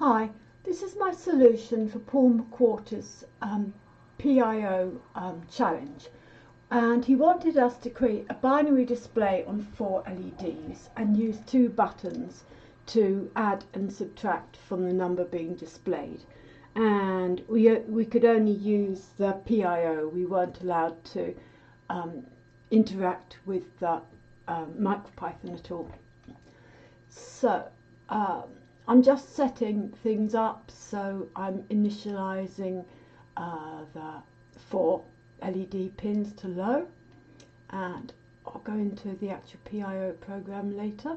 Hi, this is my solution for Paul McWhorter's PIO challenge, and he wanted us to create a binary display on 4 LEDs and use 2 buttons to add and subtract from the number being displayed. And we could only use the PIO. We weren't allowed to interact with the MicroPython at all. So I'm just setting things up, so I'm initializing the 4 LED pins to low, and I'll go into the actual PIO program later.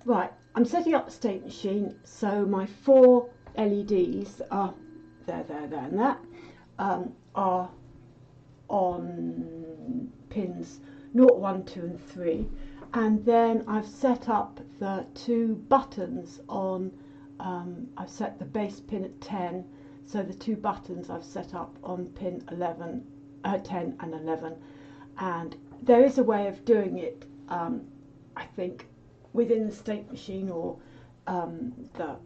Right, I'm setting up the state machine, so my 4 LEDs are there and that are on pins 0, 1, 2 and 3. And then I've set up the 2 buttons on, I've set the base pin at 10, so the 2 buttons I've set up on pin 10 and 11. And there is a way of doing it, I think, within the state machine, or the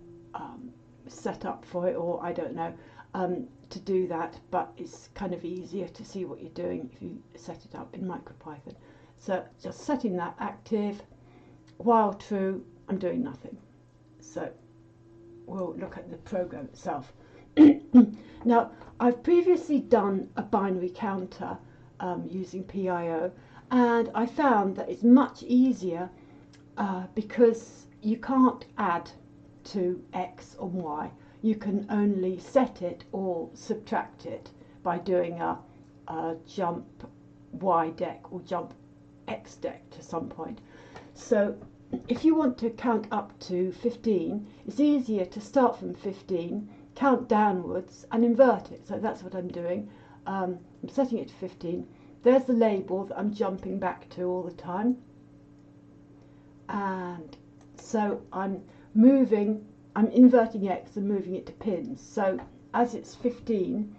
setup for it, or I don't know, to do that, but it's kind of easier to see what you're doing if you set it up in MicroPython. So just setting that active. While true, I'm doing nothing. So we'll look at the program itself. Now, I've previously done a binary counter using PIO, and I found that it's much easier because you can't add to X or Y. You can only set it or subtract it by doing a jump Y deck or jump X deck to some point. So if you want to count up to 15, it's easier to start from 15, count downwards and invert it. So that's what I'm doing. I'm setting it to 15. There's the label that I'm jumping back to all the time. And so I'm inverting X and moving it to pins. So as it's 15,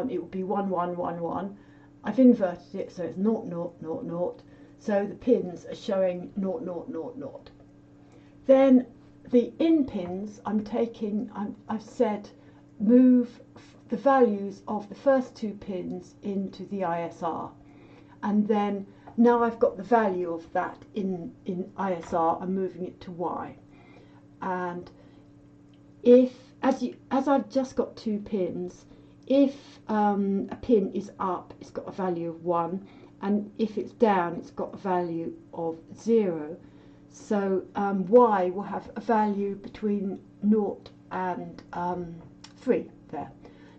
it will be 1, 1, 1, 1. I've inverted it, so it's 0, 0, 0, 0. So the pins are showing 0, 0, 0, 0. Then the in pins, I've said move the values of the first 2 pins into the ISR. And then now I've got the value of that in ISR, I'm moving it to Y. And if, as I've just got 2 pins, if a pin is up, it's got a value of 1, and if it's down, it's got a value of 0. So Y will have a value between 0 and 3 there.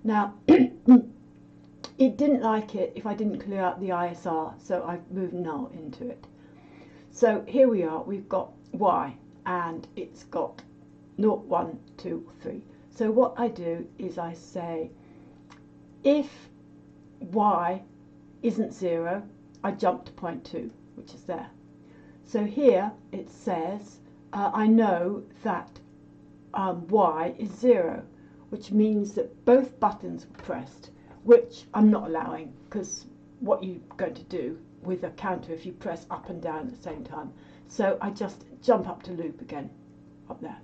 Now, it didn't like it if I didn't clear out the ISR, so I've moved null into it. So here we are, we've got Y, and it's got 0, 1, 2, 3. So what I do is I say, if Y isn't 0, I jump to point 2, which is there. So here it says, I know that Y is 0, which means that both buttons were pressed, which I'm not allowing, because what you're going to do with a counter if you press up and down at the same time. So I just jump up to loop again, up there.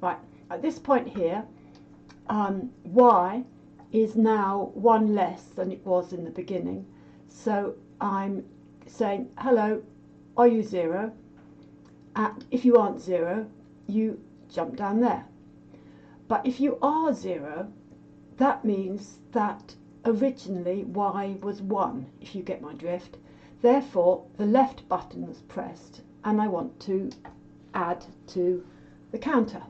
Right, at this point here, Y is now 1 less than it was in the beginning. So I'm saying, hello, are you 0? And if you aren't 0, you jump down there. But if you are 0, that means that originally Y was 1, if you get my drift. Therefore, the left button was pressed, and I want to add to the counter.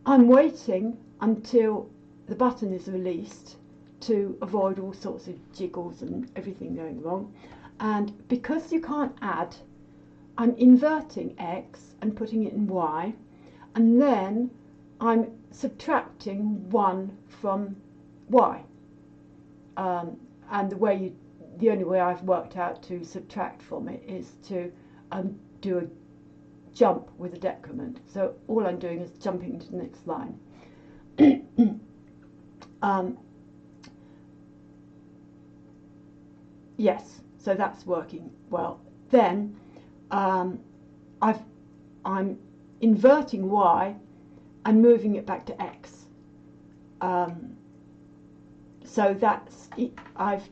I'm waiting until the button is released to avoid all sorts of jiggles and everything going wrong. And because you can't add, I'm inverting X and putting it in Y, and then I'm subtracting 1 from Y. And the only way I've worked out to subtract from it is to do a jump with a decrement. So all I'm doing is jumping to the next line. Yes, so that's working well. Then I'm I'm inverting y and moving it back to x. So that's it. I've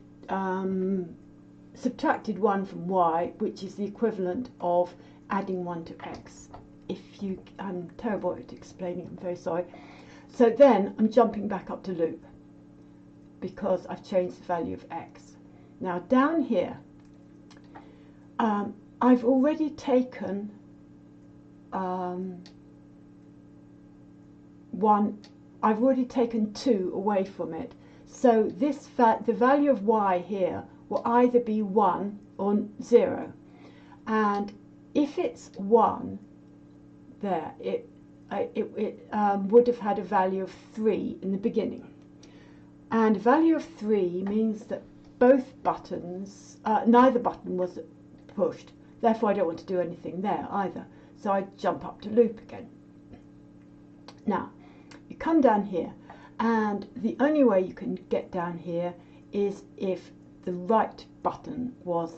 subtracted 1 from y, which is the equivalent of adding 1 to x. I'm terrible at explaining, I'm very sorry. So then I'm jumping back up to loop because I've changed the value of x. Now down here, I've already taken I've already taken 2 away from it. So this the value of y here will either be 1 or 0. And if it's 1, there, it would have had a value of 3 in the beginning. And a value of 3 means that both buttons, neither button was pushed. Therefore, I don't want to do anything there either. So I jump up to loop again. Now, you come down here, and the only way you can get down here is if the right button was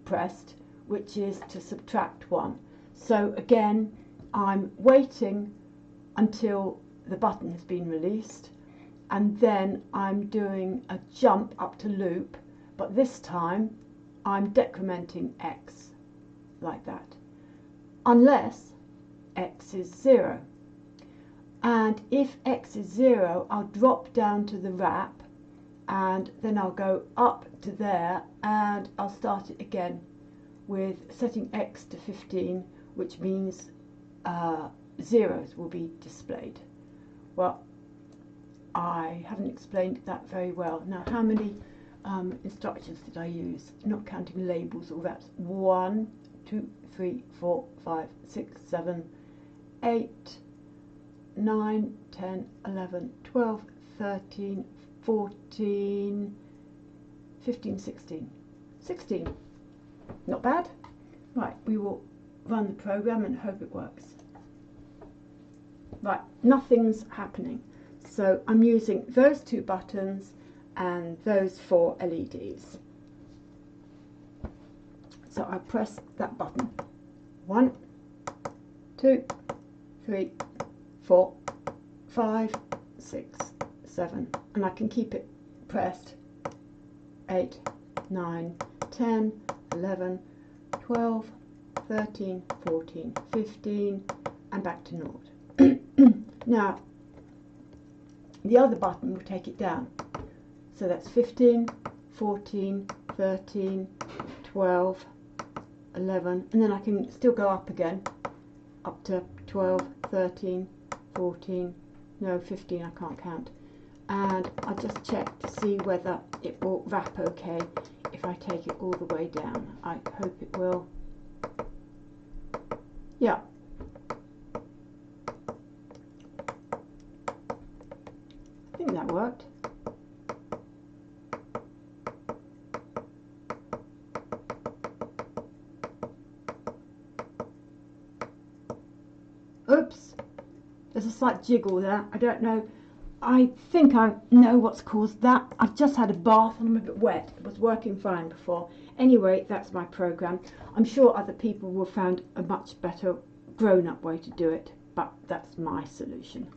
pressed, which is to subtract 1. So again, I'm waiting until the button has been released, and then I'm doing a jump up to loop, but this time I'm decrementing x like that, unless x is 0. And if x is 0, I'll drop down to the wrap, and then I'll go up to there, and I'll start it again with setting x to 15, which means zeros will be displayed. Well, I haven't explained that very well. Now, how many instructions did I use? Not counting labels or wraps. 1, 2, 3, 4, 5, 6, 7, 8, 9, 10, 11, 12, 13, 14, 15, 16. 16. Not bad. Right, we will run the program and hope it works. Right, nothing's happening. So I'm using those 2 buttons and those 4 LEDs. So I press that button. 1, 2, 3, 4, 5, 6, 7, and I can keep it pressed. 8, 9, 10, 11, 12, 13, 14, 15, and back to 0. Now, the other button will take it down. So that's 15, 14, 13, 12, 11, and then I can still go up again, up to 12, 13, 14, no, 15, I can't count. And I'll just check to see whether it will wrap okay if I take it all the way down. I hope it will. Yeah. I think that worked. Oops, there's a slight jiggle there. I don't know. I think I know what's caused that. I've just had a bath and I'm a bit wet. It was working fine before. Anyway, that's my program. I'm sure other people will find a much better grown-up way to do it, but that's my solution.